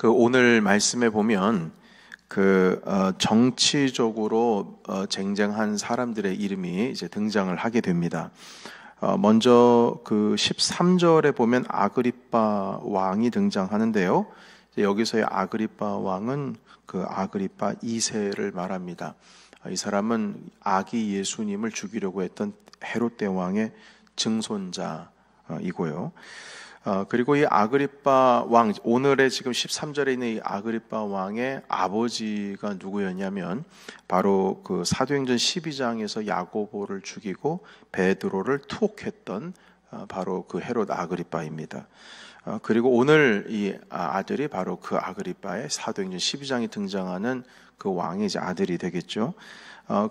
오늘 말씀에 보면 정치적으로 쟁쟁한 사람들의 이름이 이제 등장을 하게 됩니다. 먼저 13절에 보면 아그리빠 왕이 등장하는데요. 여기서의 아그리빠 왕은 아그리빠 2세를 말합니다. 이 사람은 아기 예수님을 죽이려고 했던 헤롯 대왕의 증손자이고요. 그리고 이 아그리빠 왕, 오늘의 지금 13절에 있는 이 아그리빠 왕의 아버지가 누구였냐면 바로 사도행전 12장에서 야고보를 죽이고 베드로를 투옥했던 바로 헤롯 아그리빠입니다. 그리고 오늘 이 아들이 바로 아그리빠의 사도행전 12장에 등장하는 왕의 이제 아들이 되겠죠.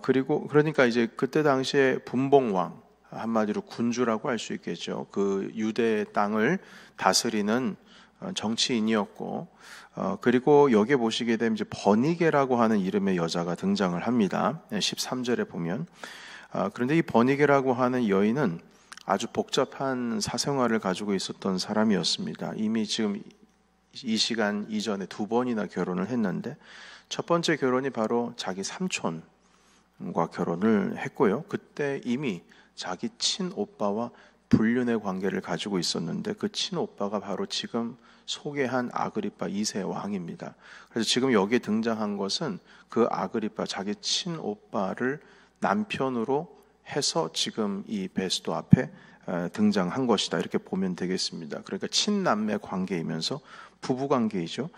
그러니까 이제 그때 당시에 분봉왕, 한마디로 군주라고 할 수 있겠죠. 유대 땅을 다스리는 정치인이었고, 그리고 여기에 보시게 되면 이제 버니게라고 하는 이름의 여자가 등장을 합니다. 13절에 보면. 그런데 이 버니게라고 하는 여인은 아주 복잡한 사생활을 가지고 있었던 사람이었습니다. 이미 지금 이 시간 이전에 2번이나 결혼을 했는데, 첫 번째 결혼이 바로 자기 삼촌과 결혼을 했고요. 그때 이미 자기 친오빠와 불륜의 관계를 가지고 있었는데 그 친오빠가 바로 지금 소개한 아그리빠 2세 왕입니다. 그래서 지금 여기에 등장한 것은 아그리빠, 자기 친오빠를 남편으로 해서 지금 이 베스도 앞에 등장한 것이다, 이렇게 보면 되겠습니다. 그러니까 친남매 관계이면서 부부 관계이죠.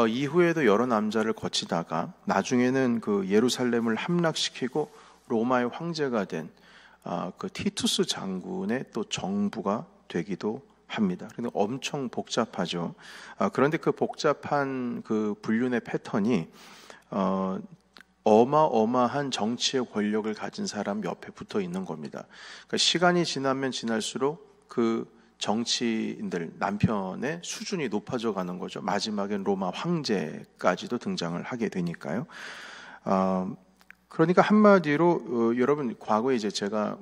이후에도 여러 남자를 거치다가 나중에는 예루살렘을 함락시키고 로마의 황제가 된 티투스 장군의 또 정부가 되기도 합니다. 그런데 엄청 복잡하죠. 그런데 복잡한 불륜의 패턴이 어마어마한 정치의 권력을 가진 사람 옆에 붙어 있는 겁니다. 그러니까 시간이 지나면 지날수록 정치인들, 남편의 수준이 높아져 가는 거죠. 마지막엔 로마 황제까지도 등장을 하게 되니까요. 그러니까 한마디로 여러분, 과거에 이제 제가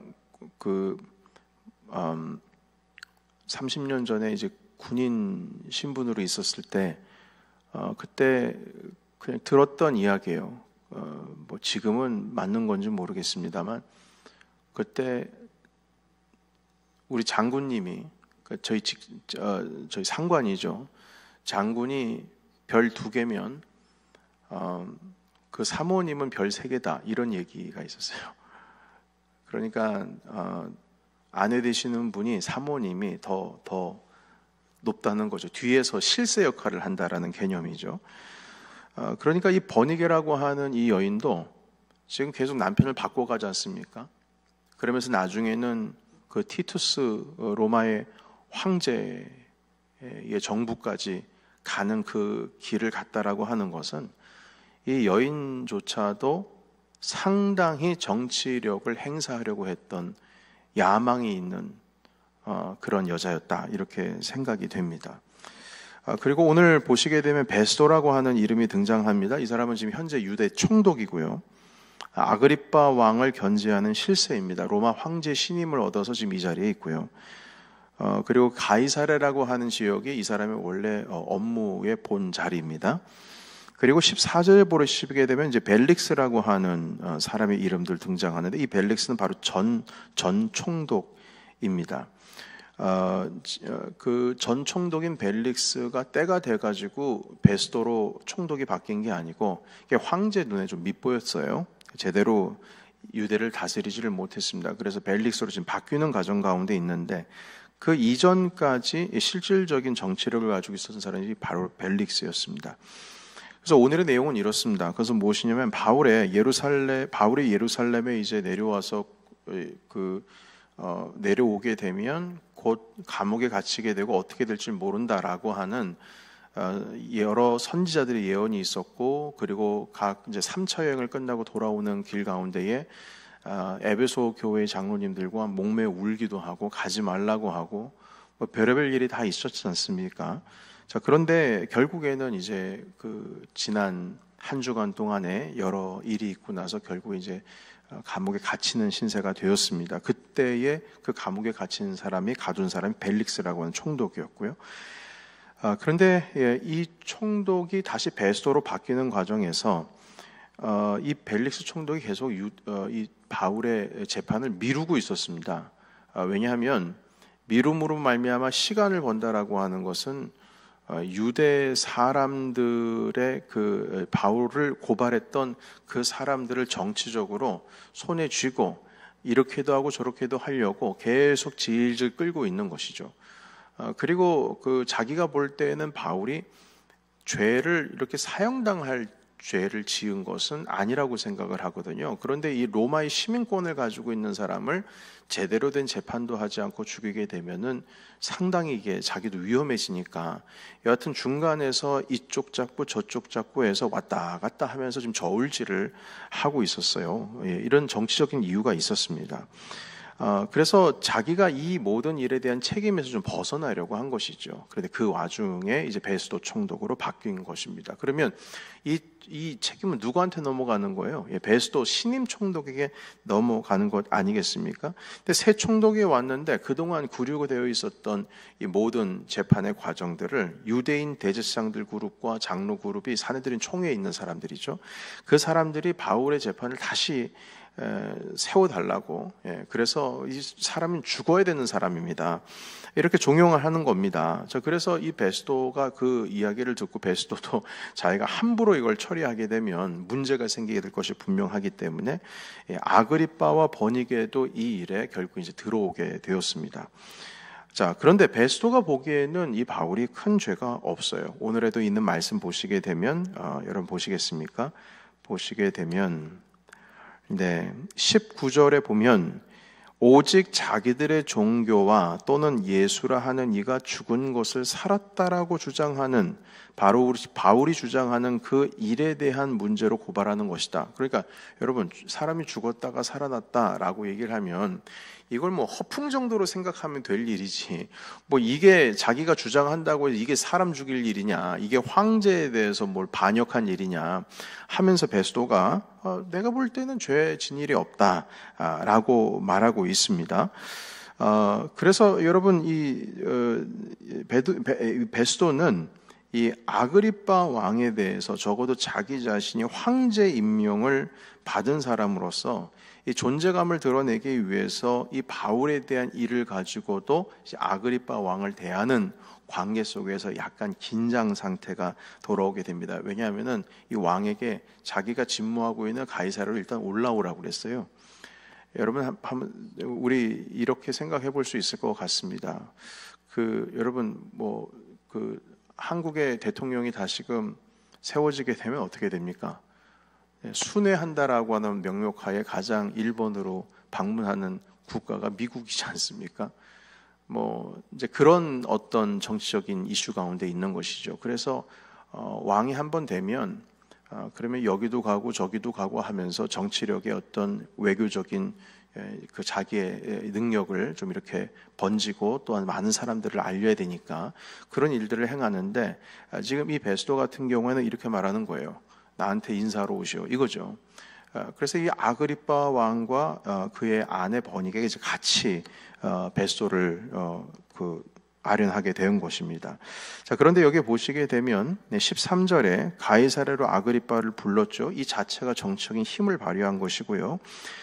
30년 전에 이제 군인 신분으로 있었을 때 그때 그냥 들었던 이야기예요. 뭐 지금은 맞는 건지 모르겠습니다만 그때 우리 장군님이 저희 상관이죠. 장군이 별 2개면 사모님은 별 3개다, 이런 얘기가 있었어요. 그러니까 아내 되시는 분이, 사모님이 더 높다는 거죠. 뒤에서 실세 역할을 한다라는 개념이죠. 그러니까 이 버니게라고 하는 이 여인도 지금 계속 남편을 바꿔가지 않습니까? 그러면서 나중에는 티투스 로마의 황제의 정부까지 가는 길을 갔다라고 하는 것은 이 여인조차도 상당히 정치력을 행사하려고 했던 야망이 있는 그런 여자였다, 이렇게 생각이 됩니다. 그리고 오늘 보시게 되면 베스도라고 하는 이름이 등장합니다. 이 사람은 지금 현재 유대 총독이고요. 아그리빠 왕을 견제하는 실세입니다. 로마 황제 신임을 얻어서 지금 이 자리에 있고요. 그리고 가이사레라고 하는 지역이 이 사람의 원래 업무의 본 자리입니다. 그리고 14절에 보시게 되면 이제 벨릭스라고 하는 사람의 이름들 등장하는데, 이 벨릭스는 바로 전 총독입니다. 전 총독인 벨릭스가 때가 돼가지고 베스도로 총독이 바뀐 게 아니고 황제 눈에 좀 밉보였어요. 제대로 유대를 다스리지를 못했습니다. 그래서 벨릭스로 지금 바뀌는 과정 가운데 있는데, 그 이전까지 실질적인 정치력을 가지고 있었던 사람이 바로 벨릭스였습니다. 그래서 오늘의 내용은 이렇습니다. 그것은 무엇이냐면 바울이 예루살렘에 이제 내려와서 내려오게 되면 곧 감옥에 갇히게 되고 어떻게 될지 모른다라고 하는 여러 선지자들의 예언이 있었고, 그리고 각 이제 3차 여행을 끝나고 돌아오는 길 가운데에 에베소 교회 장로님들과 목매 울기도 하고 가지 말라고 하고 뭐 별의별 일이 다 있었지 않습니까? 자, 그런데 결국에는 이제 지난 한 주간 동안에 여러 일이 있고 나서 결국 이제 감옥에 갇히는 신세가 되었습니다. 그때에 감옥에 갇힌 사람이 가둔 사람이 벨릭스라고 하는 총독이었고요. 그런데 이 총독이 다시 베스도로 바뀌는 과정에서 이 벨릭스 총독이 계속 이 바울의 재판을 미루고 있었습니다. 왜냐하면 미룸으로 말미암아 시간을 번다라고 하는 것은 유대 사람들의 그 바울을 고발했던 그 사람들을 정치적으로 손에 쥐고 이렇게도 하고 저렇게도 하려고 계속 질질 끌고 있는 것이죠. 그리고 그 자기가 볼 때는 바울이 죄를 이렇게 사형당할 죄를 지은 것은 아니라고 생각을 하거든요. 그런데 이 로마의 시민권을 가지고 있는 사람을 제대로 된 재판도 하지 않고 죽이게 되면은 상당히 이게 자기도 위험해지니까 여하튼 중간에서 이쪽 잡고 저쪽 잡고 해서 왔다 갔다 하면서 좀 저울질을 하고 있었어요. 이런 정치적인 이유가 있었습니다. 그래서 자기가 이 모든 일에 대한 책임에서 좀 벗어나려고 한 것이죠. 그런데 그 와중에 이제 베스도 총독으로 바뀐 것입니다. 그러면 이 책임은 누구한테 넘어가는 거예요? 베스도 신임 총독에게 넘어가는 것 아니겠습니까? 근데 새 총독이 왔는데 그동안 구류가 되어 있었던 이 모든 재판의 과정들을 유대인 대제사장들 그룹과 장로 그룹이 사내들인 총회에 있는 사람들이죠. 그 사람들이 바울의 재판을 다시 세워달라고. 그래서 이 사람은 죽어야 되는 사람입니다. 이렇게 종용을 하는 겁니다. 그래서 이 베스도가 그 이야기를 듣고 베스도도 자기가 함부로 이걸 처리하게 되면 문제가 생기게 될 것이 분명하기 때문에 아그리빠와 버니게도 이 일에 결국 이제 들어오게 되었습니다. 자, 그런데 베스도가 보기에는 이 바울이 큰 죄가 없어요. 오늘에도 있는 말씀 보시게 되면 여러분 보시겠습니까? 보시게 되면 19절에 보면 오직 자기들의 종교와 또는 예수라 하는 이가 죽은 것을 살았다라고 주장하는 바로 바울이 주장하는 그 일에 대한 문제로 고발하는 것이다. 그러니까 여러분 사람이 죽었다가 살아났다라고 얘기를 하면 이걸 뭐 허풍 정도로 생각하면 될 일이지 뭐 이게 자기가 주장한다고 해서 이게 사람 죽일 일이냐 이게 황제에 대해서 뭘 반역한 일이냐 하면서 베스도가 내가 볼 때는 죄 진 일이 없다라고 말하고 있습니다. 그래서 여러분 이 베스도는 이 아그리빠 왕에 대해서 적어도 자기 자신이 황제 임명을 받은 사람으로서 이 존재감을 드러내기 위해서 이 바울에 대한 일을 가지고도 아그리빠 왕을 대하는 관계 속에서 약간 긴장 상태가 돌아오게 됩니다. 왜냐하면은 이 왕에게 자기가 직무하고 있는 가이사랴로 일단 올라오라고 그랬어요. 여러분 우리 이렇게 생각해 볼 수 있을 것 같습니다. 여러분 한국의 대통령이 다시금 세워지게 되면 어떻게 됩니까? 순회한다라고 하는 명목하에 가장 일본으로 방문하는 국가가 미국이지 않습니까? 이제 그런 어떤 정치적인 이슈 가운데 있는 것이죠. 그래서 왕이 한번 되면 그러면 여기도 가고 저기도 가고 하면서 정치력의 어떤 외교적인 그 자기의 능력을 좀 이렇게 번지고 또한 많은 사람들을 알려야 되니까 그런 일들을 행하는데 지금 이 베스도 같은 경우에는 이렇게 말하는 거예요. 나한테 인사로 오시오 이거죠. 그래서 이 아그리빠 왕과 그의 아내 버니게가 이제 같이 베스도를 아련하게 된 것입니다. 자, 그런데 여기 보시게 되면 13절에 가이사랴로 아그리빠를 불렀죠. 이 자체가 정치적인 힘을 발휘한 것이고요.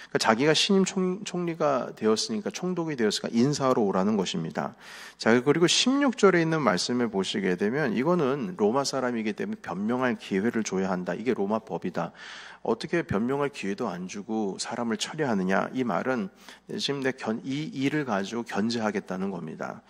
그러니까 자기가 신임 총리가 되었으니까 총독이 되었으니까 인사하러 오라는 것입니다. 자, 그리고 16절에 있는 말씀을 보시게 되면 이거는 로마 사람이기 때문에 변명할 기회를 줘야 한다. 이게 로마 법이다. 어떻게 변명할 기회도 안 주고 사람을 처리하느냐? 이 말은 지금 이 일을 가지고 견제하겠다는 겁니다.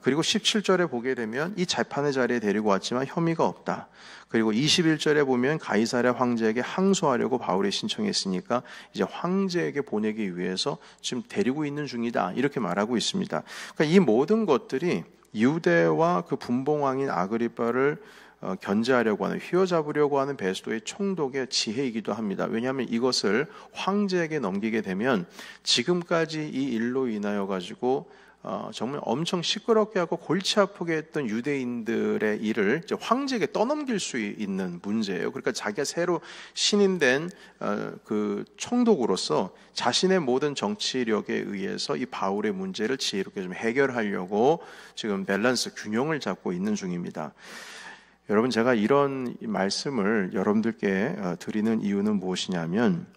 그리고 17절에 보게 되면 이 재판의 자리에 데리고 왔지만 혐의가 없다. 그리고 21절에 보면 가이사랴 황제에게 항소하려고 바울이 신청했으니까 이제 황제에게 보내기 위해서 지금 데리고 있는 중이다. 이렇게 말하고 있습니다. 그러니까 이 모든 것들이 유대와 그 분봉왕인 아그리빠를 견제하려고 하는, 휘어잡으려고 하는 베스도의 총독의 지혜이기도 합니다. 왜냐하면 이것을 황제에게 넘기게 되면 지금까지 이 일로 인하여 가지고 정말 엄청 시끄럽게 하고 골치 아프게 했던 유대인들의 일을 이제 황제에게 떠넘길 수 있는 문제예요. 그러니까 자기가 새로 신임된 그 총독으로서 자신의 모든 정치력에 의해서 이 바울의 문제를 지혜롭게 좀 해결하려고 지금 밸런스 균형을 잡고 있는 중입니다. 여러분, 제가 이런 말씀을 여러분들께 드리는 이유는 무엇이냐면,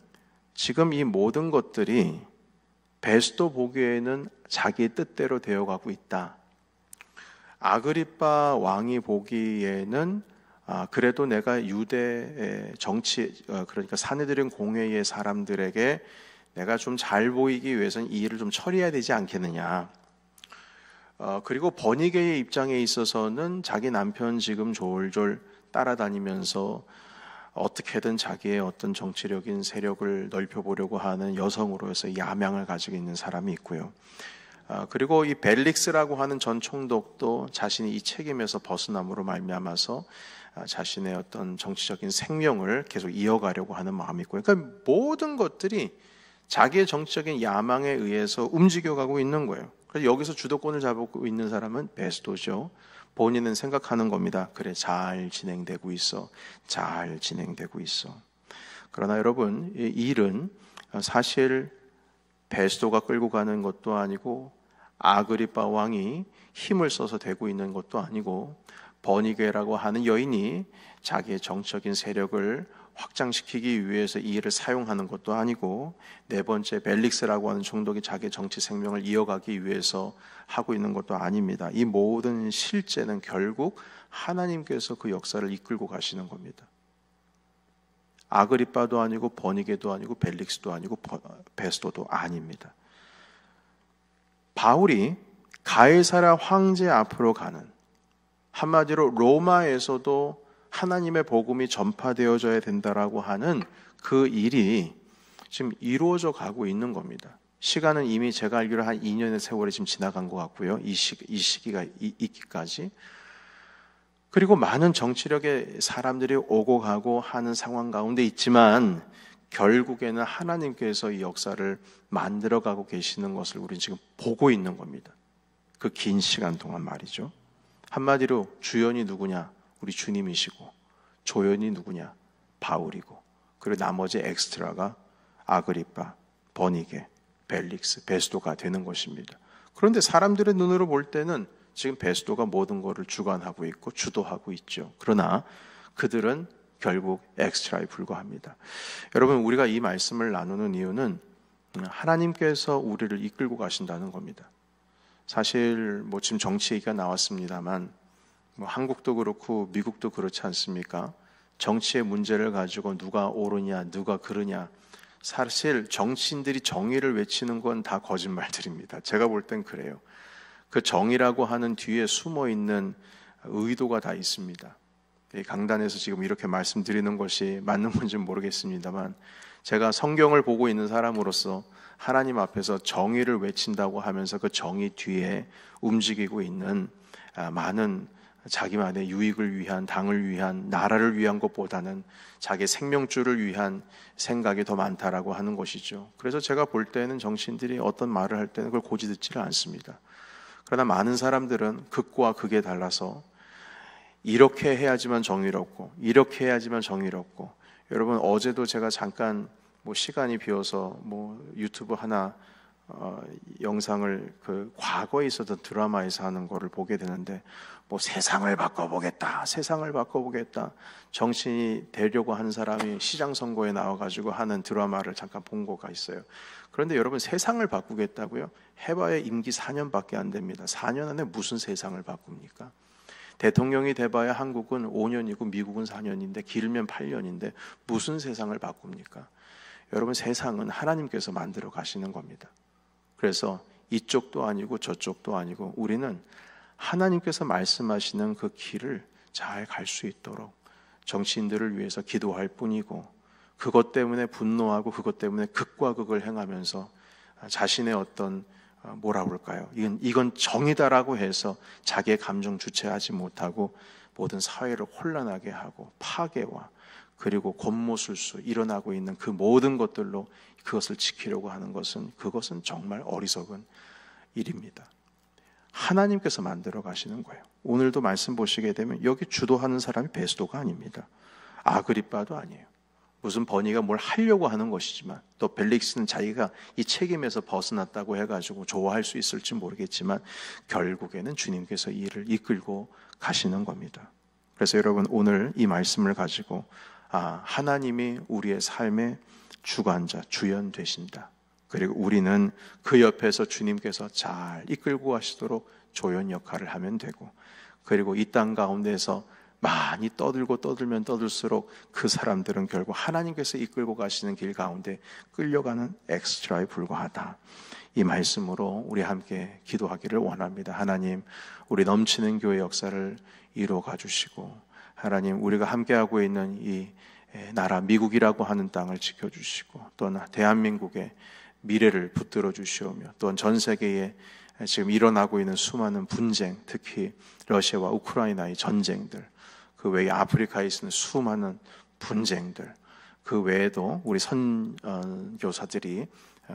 지금 이 모든 것들이 베스도 보기에는 자기의 뜻대로 되어가고 있다. 아그리빠 왕이 보기에는 그래도 내가 유대의 정치, 그러니까 사내들인 공회의 사람들에게 내가 좀 잘 보이기 위해서는 이 일을 좀 처리해야 되지 않겠느냐. 그리고 버니게의 입장에 있어서는 자기 남편 지금 졸졸 따라다니면서 어떻게든 자기의 어떤 정치력인 세력을 넓혀보려고 하는 여성으로서 야망을 가지고 있는 사람이 있고요. 그리고 이 벨릭스라고 하는 전 총독도 자신이 이 책임에서 벗어남으로 말미암아서 자신의 어떤 정치적인 생명을 계속 이어가려고 하는 마음이 있고요. 그러니까 모든 것들이 자기의 정치적인 야망에 의해서 움직여가고 있는 거예요. 그래서 여기서 주도권을 잡고 있는 사람은 베스도죠. 본인은 생각하는 겁니다. 그래, 잘 진행되고 있어. 잘 진행되고 있어. 그러나 여러분, 이 일은 사실 베스도가 끌고 가는 것도 아니고 아그리빠 왕이 힘을 써서 되고 있는 것도 아니고 버니게라고 하는 여인이 자기의 정치적인 세력을 확장시키기 위해서 이 일을 사용하는 것도 아니고, 네 번째 벨릭스라고 하는 총독이 자기의 정치 생명을 이어가기 위해서 하고 있는 것도 아닙니다. 이 모든 실제는 결국 하나님께서 그 역사를 이끌고 가시는 겁니다. 아그리빠도 아니고 버니게도 아니고 벨릭스도 아니고 베스도도 아닙니다. 바울이 가이사랴 황제 앞으로 가는, 한마디로 로마에서도 하나님의 복음이 전파되어져야 된다라고 하는 그 일이 지금 이루어져 가고 있는 겁니다. 시간은 이미 제가 알기로 한 2년의 세월이 지금 지나간 것 같고요. 이 시기가 있기까지. 그리고 많은 정치력의 사람들이 오고 가고 하는 상황 가운데 있지만 결국에는 하나님께서 이 역사를 만들어가고 계시는 것을 우리는 지금 보고 있는 겁니다. 그 긴 시간 동안 말이죠. 한마디로 주연이 누구냐? 우리 주님이시고, 조연이 누구냐? 바울이고, 그리고 나머지 엑스트라가 아그리빠, 버니게, 벨릭스, 베스도가 되는 것입니다. 그런데 사람들의 눈으로 볼 때는 지금 베스도가 모든 것을 주관하고 있고 주도하고 있죠. 그러나 그들은 결국 엑스트라에 불과합니다. 여러분, 우리가 이 말씀을 나누는 이유는 하나님께서 우리를 이끌고 가신다는 겁니다. 사실 지금 정치 얘기가 나왔습니다만 한국도 그렇고 미국도 그렇지 않습니까? 정치의 문제를 가지고 누가 옳으냐 누가 그르냐, 사실 정치인들이 정의를 외치는 건 다 거짓말들입니다. 제가 볼 땐 그래요. 그 정의라고 하는 뒤에 숨어있는 의도가 다 있습니다. 강단에서 지금 이렇게 말씀드리는 것이 맞는 건지는 모르겠습니다만, 제가 성경을 보고 있는 사람으로서 하나님 앞에서 정의를 외친다고 하면서 그 정의 뒤에 움직이고 있는 많은 자기만의 유익을 위한, 당을 위한, 나라를 위한 것보다는 자기 생명줄을 위한 생각이 더 많다라고 하는 것이죠. 그래서 제가 볼 때는 정치인들이 어떤 말을 할 때는 그걸 고지 듣지를 않습니다. 그러나 많은 사람들은 극과 극에 달라서 이렇게 해야지만 정의롭고 이렇게 해야지만 정의롭고, 여러분 어제도 제가 잠깐 시간이 비어서 유튜브 하나 영상을 그 과거에 있었던 드라마에서 하는 거를 보게 되는데, 세상을 바꿔보겠다, 세상을 바꿔보겠다, 정치인이 되려고 하는 사람이 시장 선거에 나와가지고 하는 드라마를 잠깐 본 거가 있어요. 그런데 여러분, 세상을 바꾸겠다고요? 해봐야 임기 4년밖에 안 됩니다. 4년 안에 무슨 세상을 바꿉니까? 대통령이 돼봐야 한국은 5년이고 미국은 4년인데 길면 8년인데 무슨 세상을 바꿉니까? 여러분, 세상은 하나님께서 만들어 가시는 겁니다. 그래서 이쪽도 아니고 저쪽도 아니고 우리는 하나님께서 말씀하시는 그 길을 잘 갈 수 있도록 정치인들을 위해서 기도할 뿐이고, 그것 때문에 분노하고 그것 때문에 극과 극을 행하면서 자신의 어떤 뭐라 그럴까요? 이건 정의다라고 해서 자기의 감정 주체하지 못하고 모든 사회를 혼란하게 하고 파괴와 그리고 권모술수 일어나고 있는 그 모든 것들로 그것을 지키려고 하는 것은, 그것은 정말 어리석은 일입니다. 하나님께서 만들어 가시는 거예요. 오늘도 말씀 보시게 되면 여기 주도하는 사람이 베스도가 아닙니다. 아그리빠도 아니에요. 무슨 버니가 뭘 하려고 하는 것이지만, 또 벨릭스는 자기가 이 책임에서 벗어났다고 해가지고 좋아할 수 있을지 모르겠지만 결국에는 주님께서 이 일을 이끌고 가시는 겁니다. 그래서 여러분, 오늘 이 말씀을 가지고 하나님이 우리의 삶의 주관자, 주연 되신다. 그리고 우리는 그 옆에서 주님께서 잘 이끌고 가시도록 조연 역할을 하면 되고, 그리고 이 땅 가운데서 많이 떠들면 떠들수록 그 사람들은 결국 하나님께서 이끌고 가시는 길 가운데 끌려가는 엑스트라에 불과하다. 이 말씀으로 우리 함께 기도하기를 원합니다. 하나님, 우리 넘치는 교회 역사를 이루어가 주시고, 하나님, 우리가 함께하고 있는 이 나라 미국이라고 하는 땅을 지켜주시고, 또 대한민국의 미래를 붙들어 주시오며, 또한 전 세계에 지금 일어나고 있는 수많은 분쟁, 특히 러시아와 우크라이나의 전쟁들, 그 외에 아프리카에 있는 수많은 분쟁들, 그 외에도 우리 선교사들이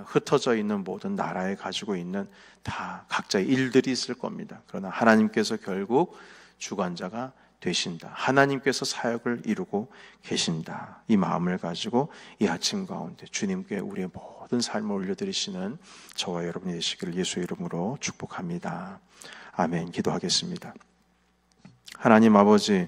흩어져 있는 모든 나라에 가지고 있는 다 각자의 일들이 있을 겁니다. 그러나 하나님께서 결국 주관자가 되신다. 하나님께서 사역을 이루고 계신다. 이 마음을 가지고 이 아침 가운데 주님께 우리의 모든 삶을 올려드리시는 저와 여러분이 되시기를 예수의 이름으로 축복합니다. 아멘. 기도하겠습니다. 하나님 아버지,